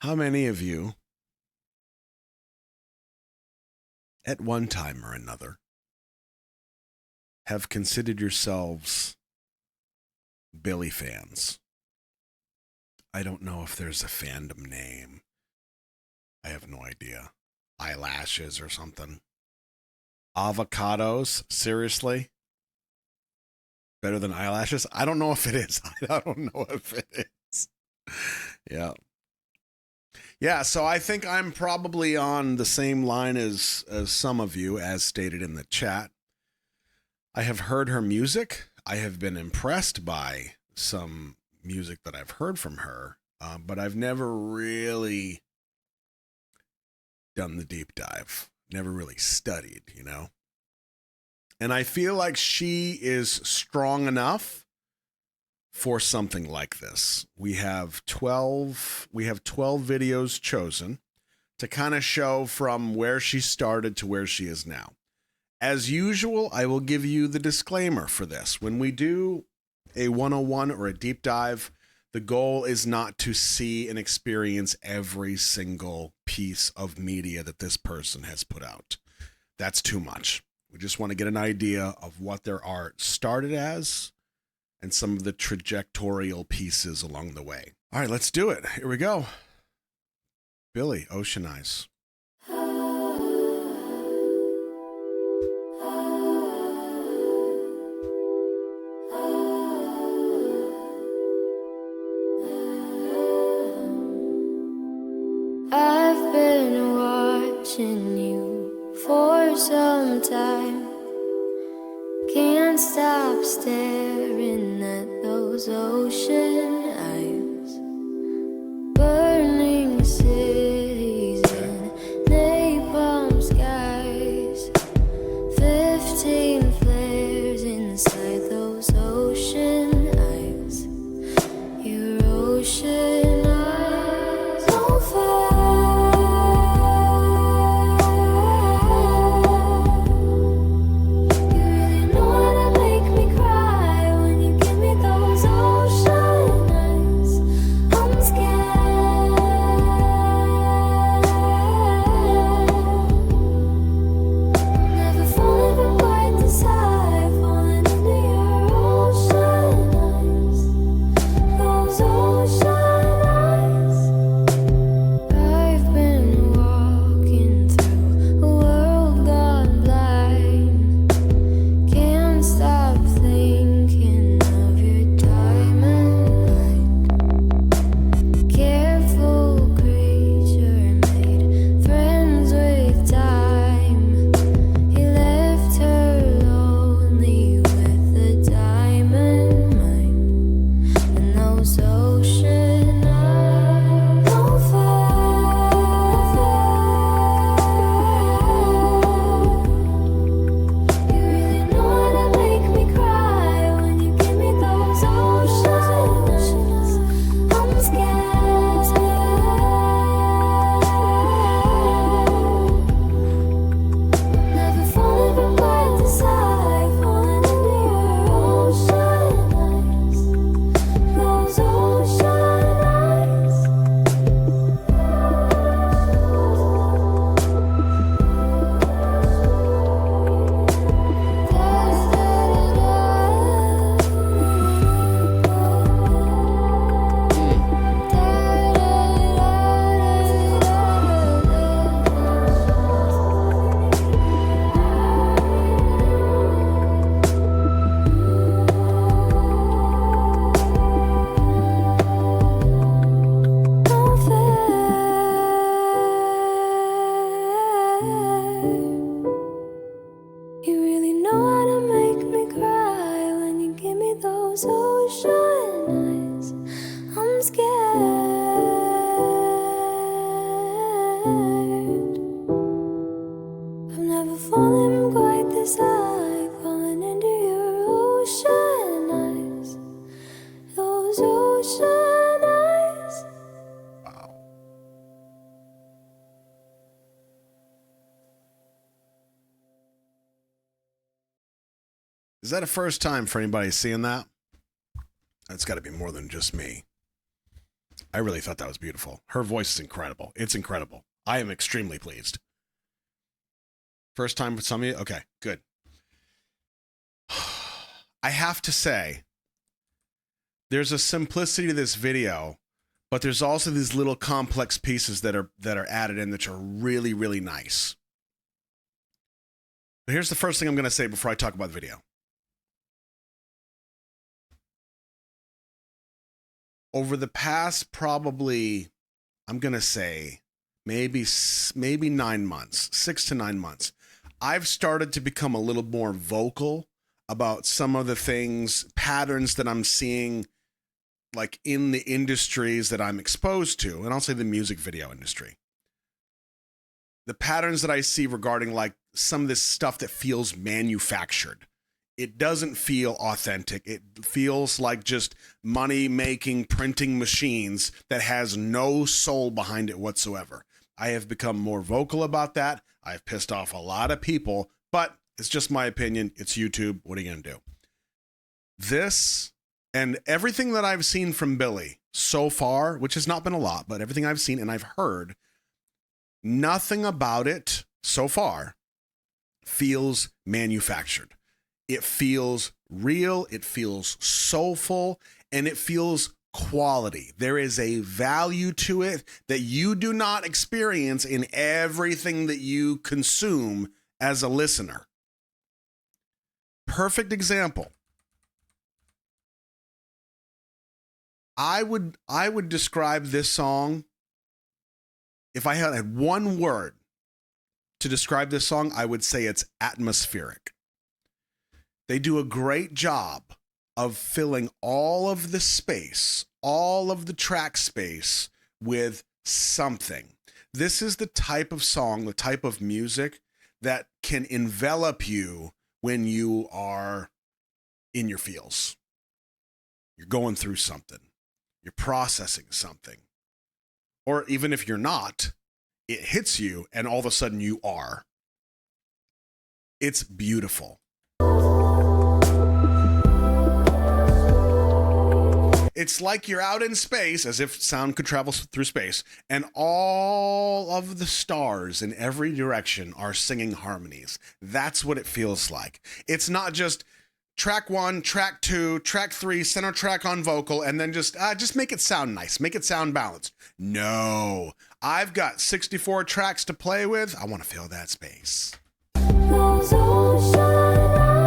How many of you, at one time or another, have considered yourselves Billie fans? I don't know if there's a fandom name. I have no idea. Eyelashes or something. Avocados? Seriously? Better than eyelashes? I don't know if it is. I don't know if it is. Yeah. Yeah, so I think I'm probably on the same line as some of you, as stated in the chat. I have heard her music. I have been impressed by some music that I've heard from her, but I've never really done the deep dive, never really studied, you know? And I feel like she is strong enough for something like this. We have 12 videos chosen to kind of show from where she started to where she is now. As usual, I will give you the disclaimer for this. When we do a 101 or a deep dive, the goal is not to see and experience every single piece of media that this person has put out. That's too much. We just want to get an idea of what their art started as and some of the trajectorial pieces along the way. All right, let's do it. Here we go. Billie, Ocean Eyes. I've been watching you for some time. Can't stop staring at those ocean eyes. Burning cities and napalm skies. 15 flares inside those ocean eyes. Your ocean eyes on fire. Is that a first time for anybody seeing that? That's got to be more than just me. I really thought that was beautiful. Her voice is incredible. It's incredible. I am extremely pleased. First time for some of you? Okay, good. I have to say, there's a simplicity to this video, but there's also these little complex pieces that are added in that are really, really nice. But here's the first thing I'm going to say before I talk about the video. Over the past probably, I'm going to say, maybe 9 months, 6 to 9 months, I've started to become a little more vocal about some of the things, patterns that I'm seeing like in the industries that I'm exposed to, and I'll say the music video industry. The patterns that I see regarding like some of this stuff that feels manufactured. It doesn't feel authentic. It feels like just money-making printing machines that has no soul behind it whatsoever. I have become more vocal about that. I've pissed off a lot of people, but it's just my opinion. It's YouTube. What are you going to do? This and everything that I've seen from Billie so far, which has not been a lot, but everything I've seen and I've heard, nothing about it so far feels manufactured. It feels real, it feels soulful, and it feels quality. There is a value to it that you do not experience in everything that you consume as a listener. Perfect example. I would describe this song, if I had one word to describe this song, I would say it's atmospheric. They do a great job of filling all of the space, all of the track space with something. This is the type of song, the type of music that can envelop you when you are in your feels. You're going through something. You're processing something. Or even if you're not, it hits you and all of a sudden you are. It's beautiful. It's like you're out in space, as if sound could travel through space, and all of the stars in every direction are singing harmonies. That's what it feels like. It's not just track 1, track 2, track 3, center track on vocal, and then just make it sound nice, make it sound balanced. No, I've got 64 tracks to play with. I want to fill that space. Those ocean eyes.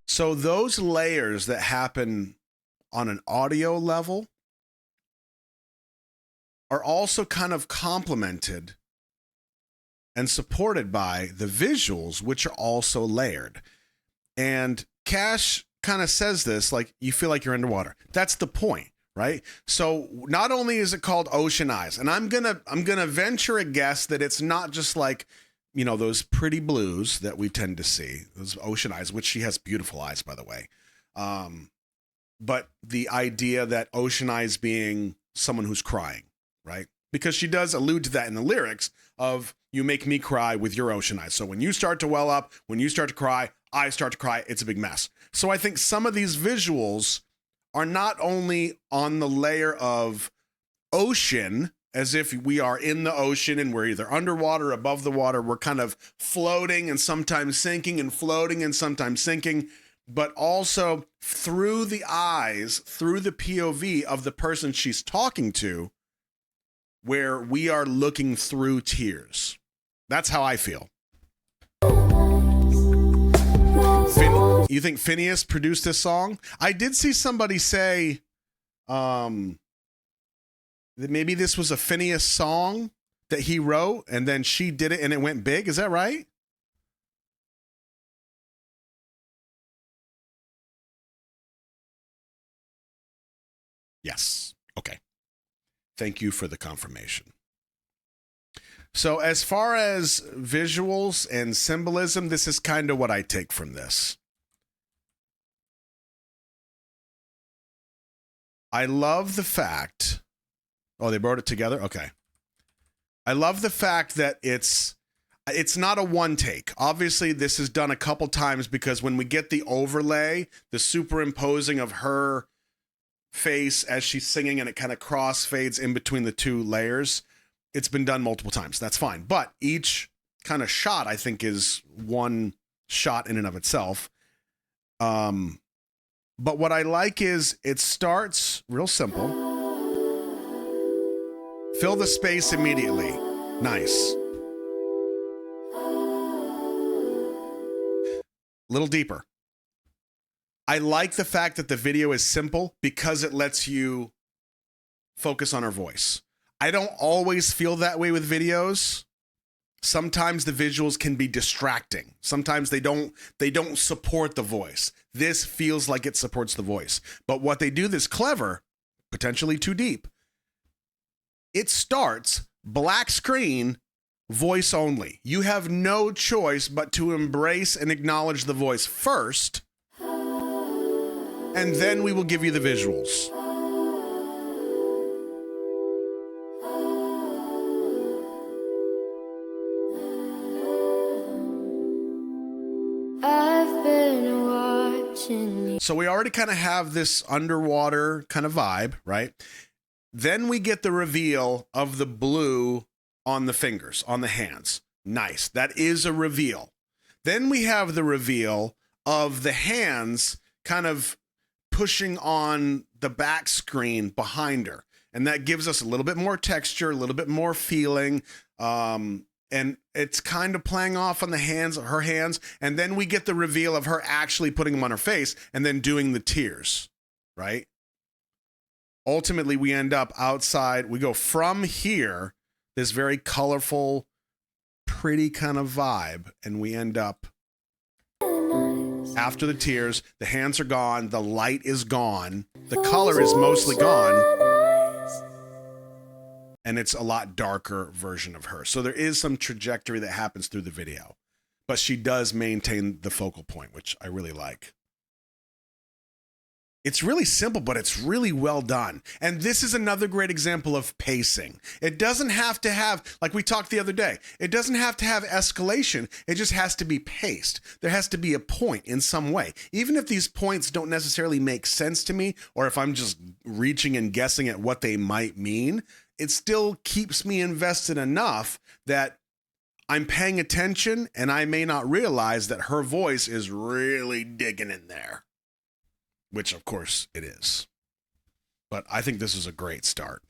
So those layers that happen on an audio level are also kind of complemented and supported by the visuals, which are also layered. And Cash kind of says this, like you feel like you're underwater. That's the point, right? So not only is it called Ocean Eyes, and I'm gonna venture a guess that it's not just like, you know, those pretty blues that we tend to see, those ocean eyes, which she has beautiful eyes, by the way. But the idea that ocean eyes being someone who's crying, right? Because she does allude to that in the lyrics of, you make me cry with your ocean eyes. So when you start to well up, when you start to cry, I start to cry. It's a big mess. So I think some of these visuals are not only on the layer of ocean, as if we are in the ocean and we're either underwater or above the water. We're kind of floating and sometimes sinking and floating and sometimes sinking, but also through the eyes, through the POV of the person she's talking to, where we are looking through tears. That's how I feel. You think Phineas produced this song? I did see somebody say, that maybe this was a Phineas song that he wrote and then she did it and it went big. Is that right? Yes. Okay. Thank you for the confirmation. So as far as visuals and symbolism, this is kind of what I take from this. I love the fact... Oh, they wrote it together? Okay. I love the fact that it's... It's not a one take. Obviously, this is done a couple times because when we get the overlay, the superimposing of her face as she's singing and it kind of crossfades in between the two layers, it's been done multiple times. That's fine. But each kind of shot, I think, is one shot in and of itself. But what I like is it starts real simple. Fill the space immediately. Nice. A little deeper. I like the fact that the video is simple because it lets you focus on her voice. I don't always feel that way with videos. Sometimes the visuals can be distracting. Sometimes they don't support the voice. This feels like it supports the voice. But what they do that's clever, potentially too deep, it starts black screen, voice only. You have no choice but to embrace and acknowledge the voice first, and then we will give you the visuals. I've been watching you. So we already kind of have this underwater kind of vibe, right? Then we get the reveal of the blue on the fingers, on the hands. Nice. That is a reveal. Then we have the reveal of the hands kind of pushing on the back screen behind her. And that gives us a little bit more texture, a little bit more feeling. And it's kind of playing off on the hands, her hands. And then we get the reveal of her actually putting them on her face and then doing the tears, right? Ultimately, we end up outside. We go from here, this very colorful, pretty kind of vibe, and we end up after the tears, the hands are gone, the light is gone, the color is mostly gone, and it's a lot darker version of her. So there is some trajectory that happens through the video, but she does maintain the focal point, which I really like. It's really simple, but it's really well done. And this is another great example of pacing. It doesn't have to have, like we talked the other day, it doesn't have to have escalation. It just has to be paced. There has to be a point in some way. Even if these points don't necessarily make sense to me, or if I'm just reaching and guessing at what they might mean, it still keeps me invested enough that I'm paying attention and I may not realize that her voice is really digging in there. Which, of course, it is. But I think this is a great start.